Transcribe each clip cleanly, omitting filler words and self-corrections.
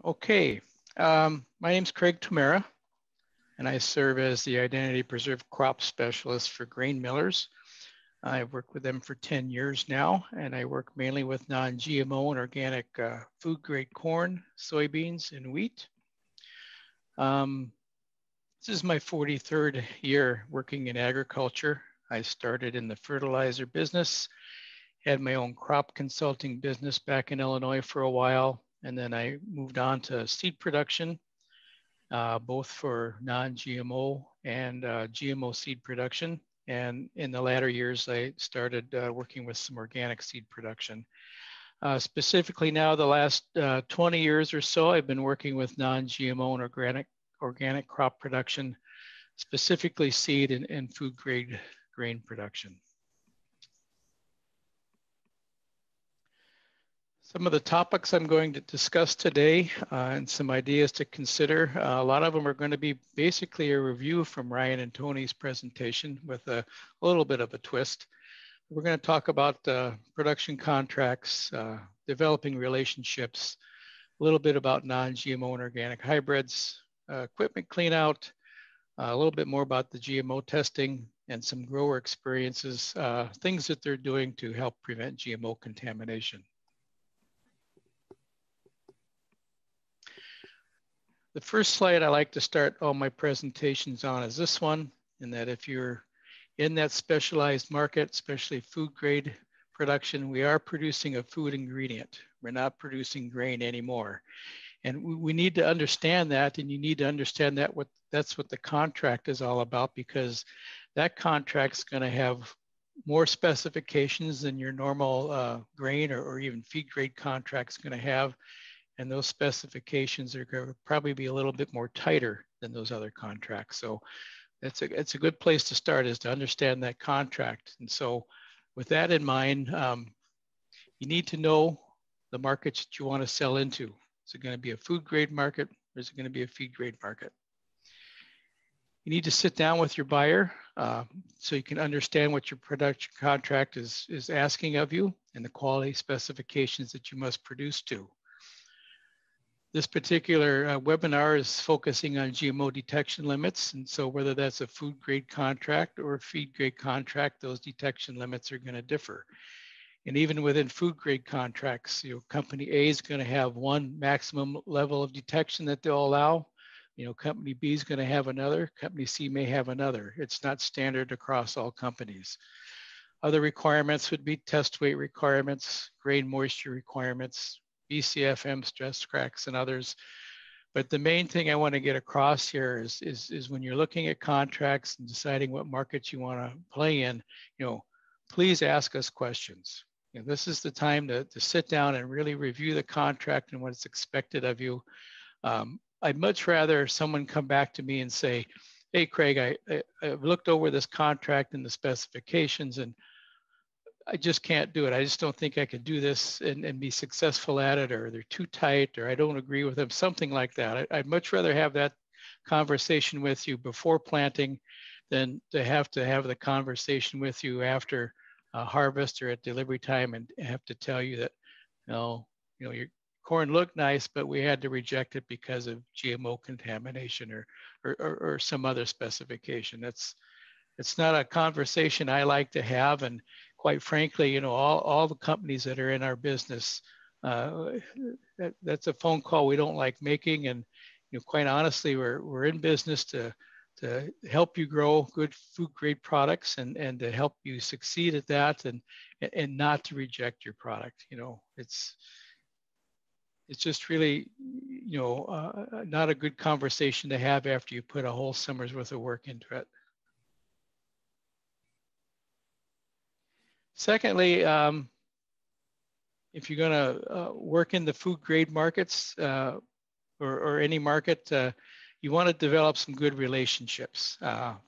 Okay, my name's Craig Tamara, and I serve as the Identity Preserved Crop Specialist for grain millers. I've worked with them for 10 years now, and I work mainly with non-GMO and organic food-grade corn, soybeans, and wheat. This is my 43rd year working in agriculture. I started in the fertilizer business, had my own crop consulting business back in Illinois for a while, and then I moved on to seed production, both for non-GMO and GMO seed production. And in the latter years, I started working with some organic seed production. Specifically now, the last 20 years or so, I've been working with non-GMO and organic crop production, specifically seed and food grade grain production. Some of the topics I'm going to discuss today and some ideas to consider. A lot of them are going to be basically a review from Ryan and Tony's presentation with a little bit of a twist. We're going to talk about production contracts, developing relationships, a little bit about non-GMO and organic hybrids, equipment cleanout, a little bit more about the GMO testing and some grower experiences, things that they're doing to help prevent GMO contamination. The first slide I like to start all my presentations on is this one, and that if you're in that specialized market, especially food grade production, we are producing a food ingredient. We're not producing grain anymore. And we need to understand that, and you need to understand that that's what the contract is all about, because that contract's going to have more specifications than your normal grain or even feed grade contract's going to have. And those specifications are going to probably be a little bit more tighter than those other contracts. So it's a good place to start, is to understand that contract. And so with that in mind, you need to know the markets that you want to sell into. Is it going to be a food grade market, or is it going to be a feed grade market? You need to sit down with your buyer so you can understand what your production contract is asking of you and the quality specifications that you must produce to. This particular webinar is focusing on GMO detection limits. And so whether that's a food grade contract or a feed grade contract, those detection limits are going to differ. And even within food grade contracts, company A is going to have one maximum level of detection that they'll allow. Company B is going to have another, company C may have another. It's not standard across all companies. Other requirements would be test weight requirements, grain moisture requirements, BCFM stress cracks, and others. But the main thing I want to get across here is when you're looking at contracts and deciding what markets you want to play in, please ask us questions. This is the time to sit down and really review the contract and what's expected of you. I'd much rather someone come back to me and say, hey, Craig, I've looked over this contract and the specifications, and I just can't do it. I just don't think I could do this and be successful at it, or they're too tight, or I don't agree with them, something like that. I'd much rather have that conversation with you before planting than to have the conversation with you after harvest or at delivery time and have to tell you that, your corn looked nice, but we had to reject it because of GMO contamination or some other specification. It's not a conversation I like to have. And quite frankly, all the companies that are in our business, that's a phone call we don't like making. And quite honestly, we're in business to help you grow good food grade products and to help you succeed at that, and not to reject your product. It's just really, not a good conversation to have after you put a whole summer's worth of work into it. Secondly, if you're going to work in the food grade markets or any market, you want to develop some good relationships.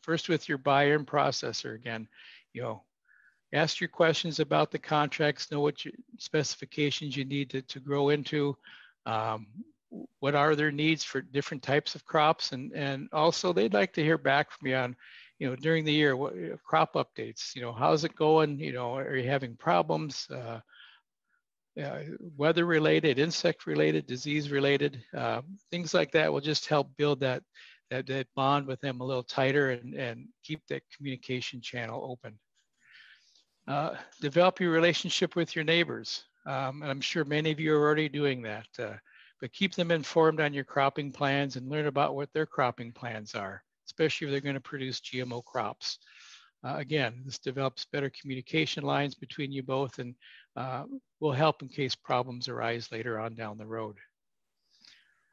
First with your buyer and processor. Again, ask your questions about the contracts, know what your specifications you need to grow into. What are their needs for different types of crops, and also they'd like to hear back from you on, during the year, what crop updates. How's it going? Are you having problems? weather related, insect related, disease related, things like that will just help build that bond with them a little tighter and keep that communication channel open. Develop your relationship with your neighbors. And I'm sure many of you are already doing that, but keep them informed on your cropping plans and learn about what their cropping plans are, especially if they're going to produce GMO crops. Again, this develops better communication lines between you both and will help in case problems arise later on down the road.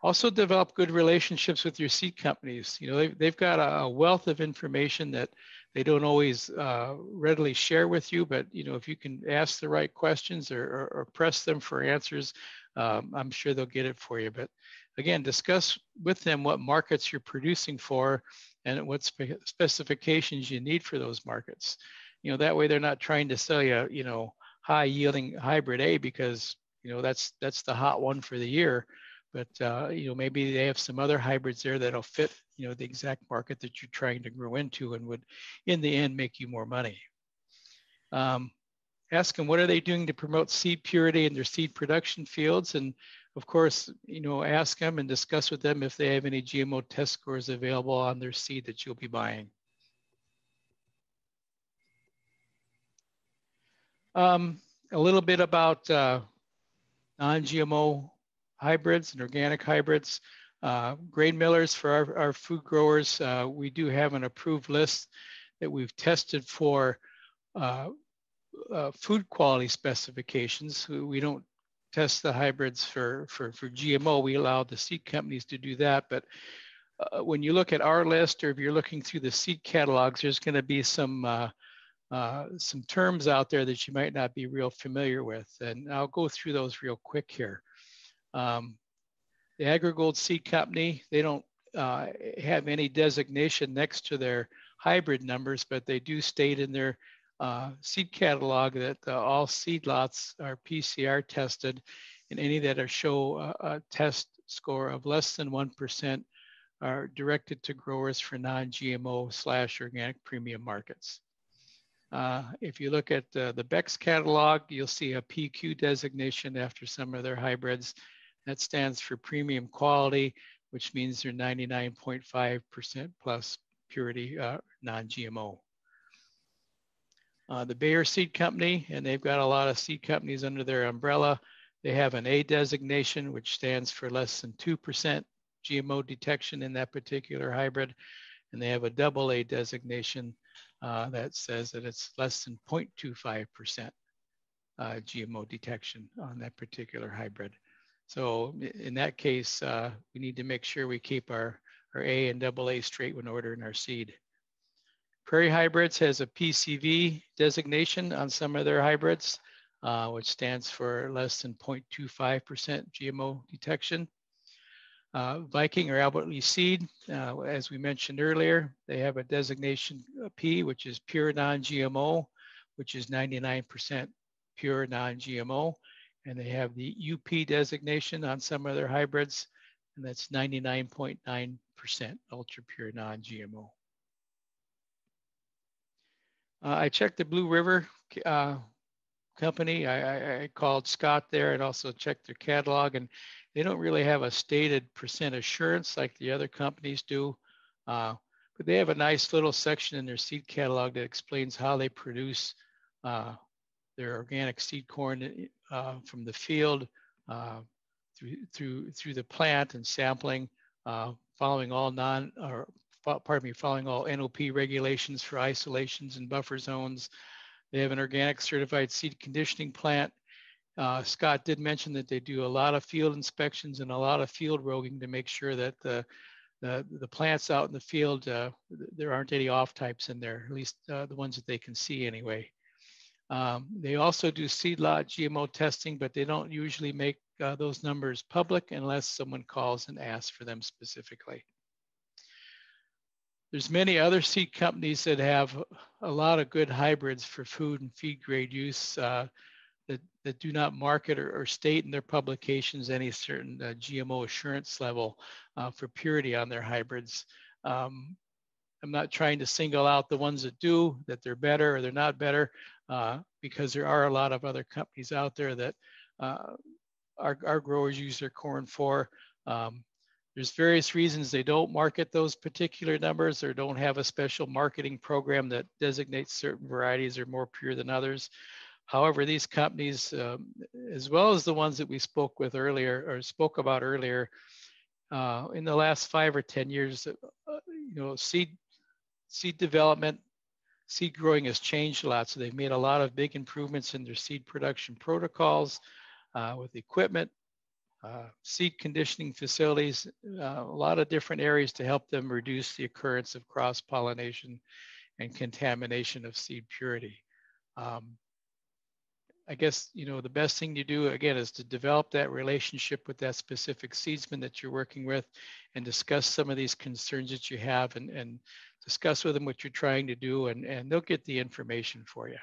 Also develop good relationships with your seed companies. You know, they've got a wealth of information that they don't always readily share with you, but you know, if you can ask the right questions or press them for answers, I'm sure they'll get it for you. But again, discuss with them what markets you're producing for and what specifications you need for those markets. You know, that way they're not trying to sell you, you know, high yielding hybrid A because, you know, that's the hot one for the year. But, you know, maybe they have some other hybrids there that'll fit, you know, the exact market that you're trying to grow into and would, in the end, make you more money. Ask them, what are they doing to promote seed purity in their seed production fields? And of course, you know, ask them and discuss with them if they have any GMO test scores available on their seed that you'll be buying. A little bit about non-GMO hybrids and organic hybrids. Grain millers for our food growers, we do have an approved list that we've tested for food quality specifications. We don't test the hybrids for GMO. We allow the seed companies to do that. But when you look at our list, or if you're looking through the seed catalogs, there's going to be some terms out there that you might not be real familiar with. And I'll go through those real quick here. The AgriGold Seed Company, they don't have any designation next to their hybrid numbers, but they do state in their seed catalog that all seed lots are PCR tested, and any that show a test score of less than 1% are directed to growers for non-GMO / organic premium markets. If you look at the Beck's catalog, you'll see a PQ designation after some of their hybrids. That stands for premium quality, which means they're 99.5% plus purity non-GMO. The Bayer Seed Company, and they've got a lot of seed companies under their umbrella. They have an A designation, which stands for less than 2% GMO detection in that particular hybrid. And they have a AA designation that says that it's less than 0.25% GMO detection on that particular hybrid. So in that case, we need to make sure we keep our A and AA straight when ordering our seed. Prairie Hybrids has a PCV designation on some of their hybrids, which stands for less than 0.25% GMO detection. Viking or Albert Lee Seed, as we mentioned earlier, they have a designation P, which is pure non-GMO, which is 99% pure non-GMO. And they have the UP designation on some of their hybrids, and that's 99.9% ultra pure non-GMO. I checked the Blue River company. I called Scott there and also checked their catalog, and they don't really have a stated percent assurance like the other companies do, but they have a nice little section in their seed catalog that explains how they produce their organic seed corn from the field through the plant and sampling, following all following all NOP regulations for isolations and buffer zones. They have an organic certified seed conditioning plant. Scott did mention that they do a lot of field inspections and a lot of field roguing to make sure that the plants out in the field, there aren't any off types in there, at least the ones that they can see anyway. They also do seed lot GMO testing, but they don't usually make those numbers public unless someone calls and asks for them specifically. There's many other seed companies that have a lot of good hybrids for food and feed grade use that do not market or state in their publications any certain GMO assurance level for purity on their hybrids. I'm not trying to single out the ones that do, that they're better or they're not better, because there are a lot of other companies out there that our growers use their corn for. There's various reasons they don't market those particular numbers or don't have a special marketing program that designates certain varieties are more pure than others. However, these companies, as well as the ones that we spoke with earlier or spoke about earlier, in the last 5 or 10 years, seed development, seed growing has changed a lot. So they've made a lot of big improvements in their seed production protocols with equipment, seed conditioning facilities, a lot of different areas to help them reduce the occurrence of cross-pollination and contamination of seed purity. I guess, the best thing to do, again, is to develop that relationship with that specific seedsman that you're working with and discuss some of these concerns that you have and discuss with them what you're trying to do, and they'll get the information for you.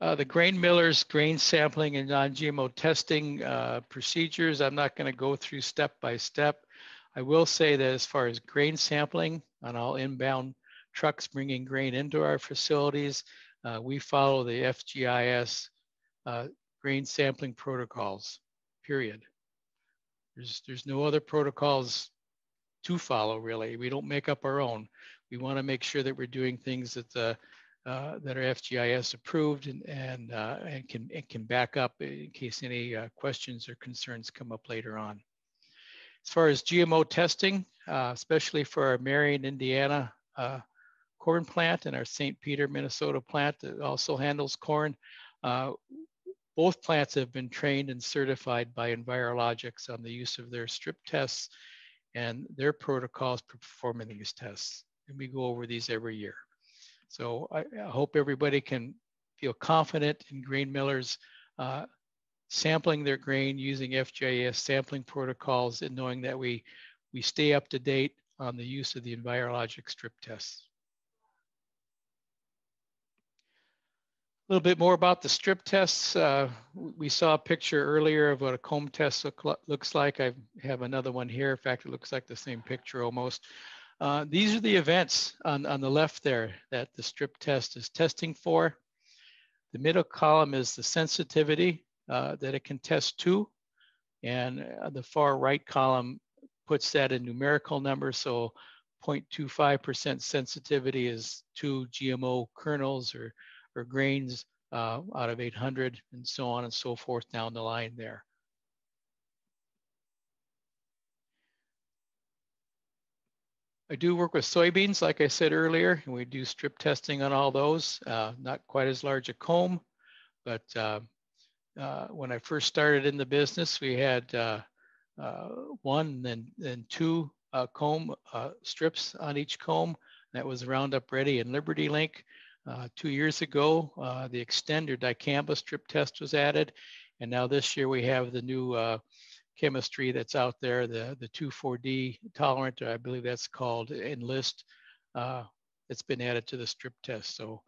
The grain millers, grain sampling, and non-GMO testing procedures, I'm not going to go through step by step. I will say that as far as grain sampling on all inbound trucks bringing grain into our facilities, we follow the FGIS grain sampling protocols, period. There's no other protocols to follow, really. We don't make up our own. We want to make sure that we're doing things that that are FGIS approved and can back up in case any questions or concerns come up later on. As far as GMO testing, especially for our Marion, Indiana corn plant and our St. Peter, Minnesota plant that also handles corn, both plants have been trained and certified by Envirologics on the use of their strip tests and their protocols for performing these tests. And we go over these every year. So I hope everybody can feel confident in grain millers sampling their grain using FGIS sampling protocols and knowing that we stay up to date on the use of the Envirologic strip tests. A little bit more about the strip tests. We saw a picture earlier of what a comb test looks like. I have another one here. In fact, it looks like the same picture almost. These are the events on the left there that the strip test is testing for. The middle column is the sensitivity that it can test to. And the far right column puts that in numerical numbers. So 0.25% sensitivity is 2 GMO kernels or grains out of 800 and so on and so forth down the line there. I do work with soybeans, like I said earlier, and we do strip testing on all those. Not quite as large a comb, but when I first started in the business, we had one and then 2 comb strips on each comb. That was Roundup Ready and Liberty Link. 2 years ago, the Extend or dicamba strip test was added. And now this year we have the new chemistry that's out there, the 2,4-D tolerant, I believe that's called Enlist, that's been added to the strip test. So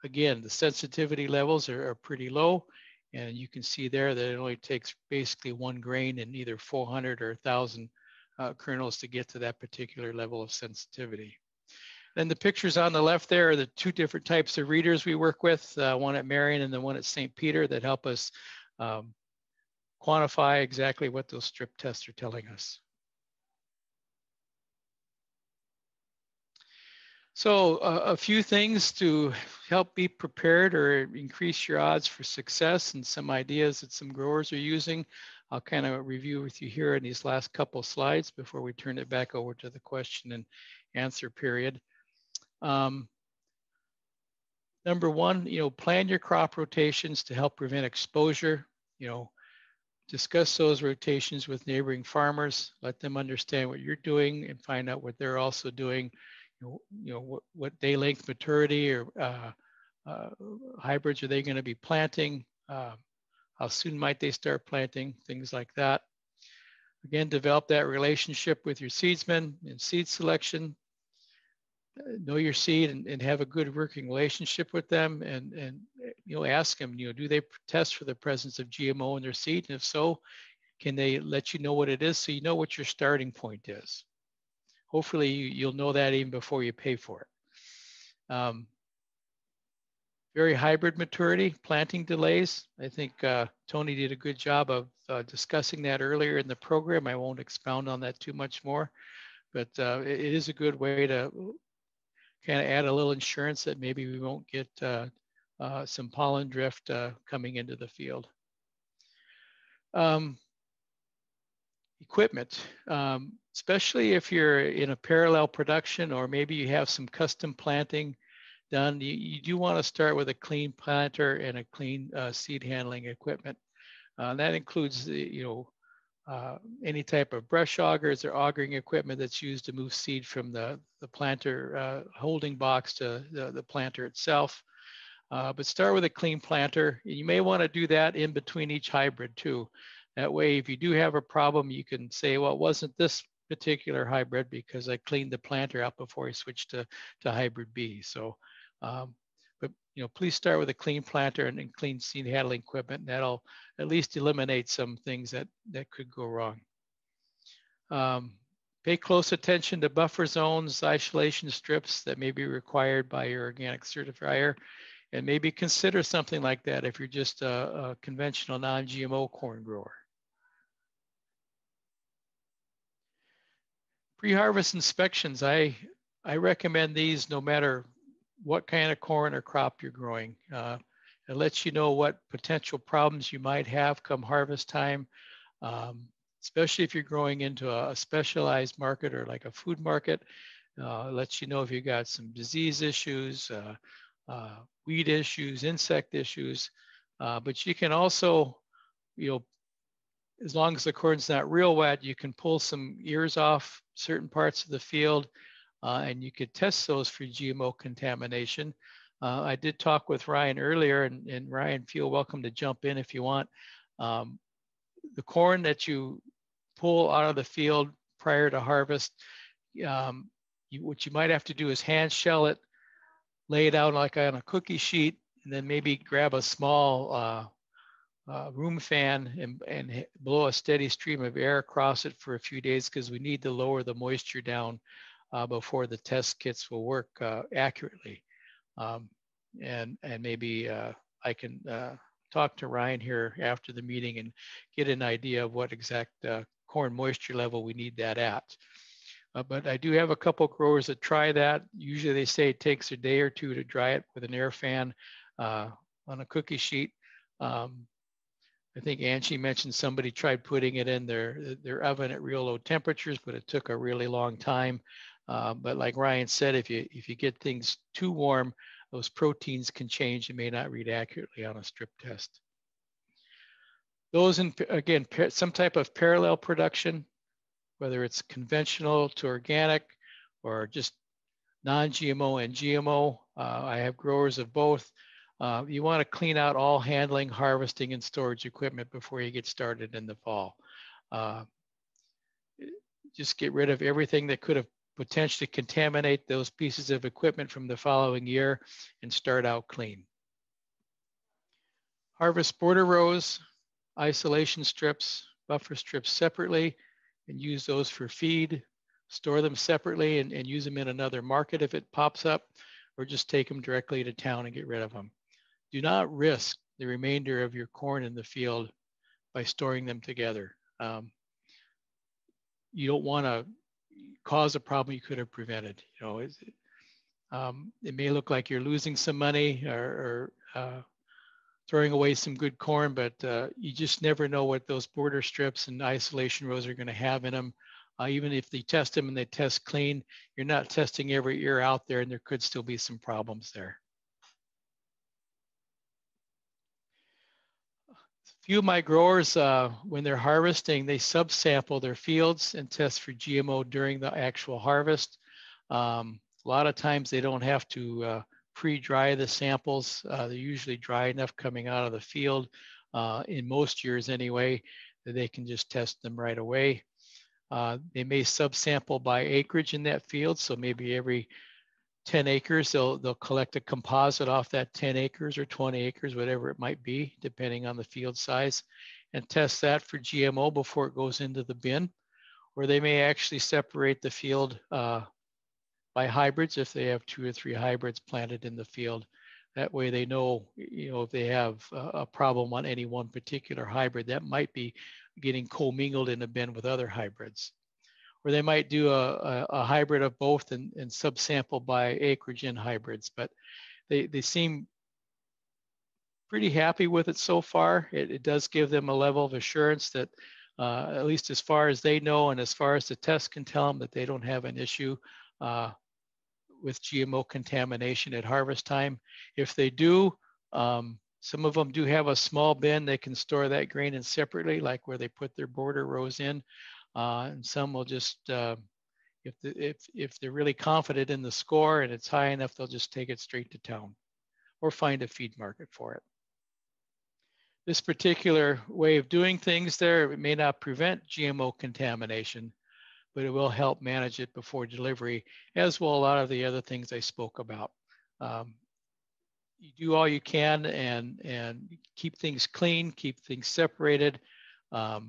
again, the sensitivity levels are pretty low. And you can see there that it only takes basically 1 grain in either 400 or 1,000 kernels to get to that particular level of sensitivity. Then the pictures on the left there are the 2 different types of readers we work with, one at Marion and the one at St. Peter, that help us quantify exactly what those strip tests are telling us. So a few things to help be prepared or increase your odds for success, and some ideas that some growers are using. I'll kind of review with you here in these last couple slides before we turn it back over to the question and answer period. Number one, plan your crop rotations to help prevent exposure. Discuss those rotations with neighboring farmers. Let them understand what you're doing and find out what they're also doing. What day length maturity or hybrids are they going to be planting? How soon might they start planting? Things like that. Again, develop that relationship with your seedsman in seed selection. Know your seed and have a good working relationship with them, and ask them, do they test for the presence of GMO in their seed? And if so, can they let you know what it is so you know what your starting point is? Hopefully you'll know that even before you pay for it. very hybrid maturity, planting delays. I think Tony did a good job of discussing that earlier in the program. I won't expound on that too much more, but it is a good way to kind of add a little insurance that maybe we won't get some pollen drift coming into the field. Equipment, especially if you're in a parallel production or maybe you have some custom planting done, you do want to start with a clean planter and a clean seed handling equipment. That includes any type of brush augers or augering equipment that's used to move seed from the planter holding box to the planter itself. But start with a clean planter. You may want to do that in between each hybrid too. That way, if you do have a problem, you can say, well, it wasn't this particular hybrid because I cleaned the planter out before I switched to hybrid B. So, but please start with a clean planter and clean seed handling equipment. That'll at least eliminate some things that could go wrong. Pay close attention to buffer zones, isolation strips that may be required by your organic certifier, and maybe consider something like that if you're just a conventional non-GMO corn grower. Pre-harvest inspections, I recommend these no matter what kind of corn or crop you're growing. It lets you know what potential problems you might have come harvest time, especially if you're growing into a specialized market or like a food market. It lets you know if you got some disease issues, weed issues, insect issues, but you can also, as long as the corn's not real wet, you can pull some ears off certain parts of the field and you could test those for GMO contamination. I did talk with Ryan earlier, and Ryan, feel welcome to jump in if you want. The corn that you pull out of the field prior to harvest, what you might have to do is hand shell it, lay it out like on a cookie sheet, and then maybe grab a small room fan and blow a steady stream of air across it for a few days, because we need to lower the moisture down before the test kits will work accurately. And maybe I can talk to Ryan here after the meeting and get an idea of what exact corn moisture level we need that at. But I do have a couple growers that try that. Usually they say it takes a day or two to dry it with an air fan on a cookie sheet. I think Angie mentioned somebody tried putting it in their oven at real low temperatures, but it took a really long time. But like Ryan said, if you get things too warm, those proteins can change and may not read accurately on a strip test. Those, again, some type of parallel production, whether it's conventional to organic or just non-GMO and GMO. I have growers of both. You want to clean out all handling, harvesting, and storage equipment before you get started in the fall. Just get rid of everything that could have potentially contaminate those pieces of equipment from the following year and start out clean. Harvest border rows, isolation strips, buffer strips separately, and use those for feed. Store them separately and use them in another market if it pops up, or just take them directly to town and get rid of them. Do not risk the remainder of your corn in the field by storing them together. You don't want to cause a problem you could have prevented. It may look like you're losing some money or throwing away some good corn, but you just never know what those border strips and isolation rows are going to have in them. Even if they test them and they test clean, you're not testing every ear out there, and there could still be some problems there. Few of my growers, when they're harvesting, they subsample their fields and test for GMO during the actual harvest. A lot of times they don't have to pre-dry the samples. They're usually dry enough coming out of the field, in most years anyway, that they can just test them right away. They may subsample by acreage in that field, so maybe every 10 acres, they'll collect a composite off that 10 acres or 20 acres, whatever it might be, depending on the field size, and test that for GMO before it goes into the bin. Or they may actually separate the field by hybrids if they have 2 or 3 hybrids planted in the field That way they know, if they have a problem on any one particular hybrid that might be getting commingled in a bin with other hybrids. Or they might do a hybrid of both and subsample by acreage in hybrids, but they seem pretty happy with it so far. It does give them a level of assurance that at least as far as they know and as far as the test can tell them, that they don't have an issue with GMO contamination at harvest time. If they do, some of them do have a small bin. They can store that grain in separately, like where they put their border rows in. And some will just, if they're really confident in the score and it's high enough, they'll just take it straight to town or find a feed market for it. This particular way of doing things there, it may not prevent GMO contamination, but it will help manage it before delivery, as will a lot of the other things I spoke about. You do all you can and keep things clean, keep things separated, do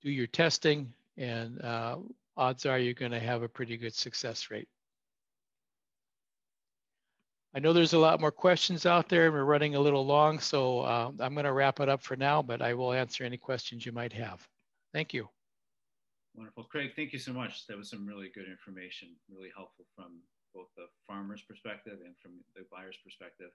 your testing, and odds are you're going to have a pretty good success rate. I know there's a lot more questions out there. We're running a little long, so I'm going to wrap it up for now, but I will answer any questions you might have. Thank you. Wonderful. Craig, thank you so much. That was some really good information, really helpful from both the farmer's perspective and from the buyer's perspective.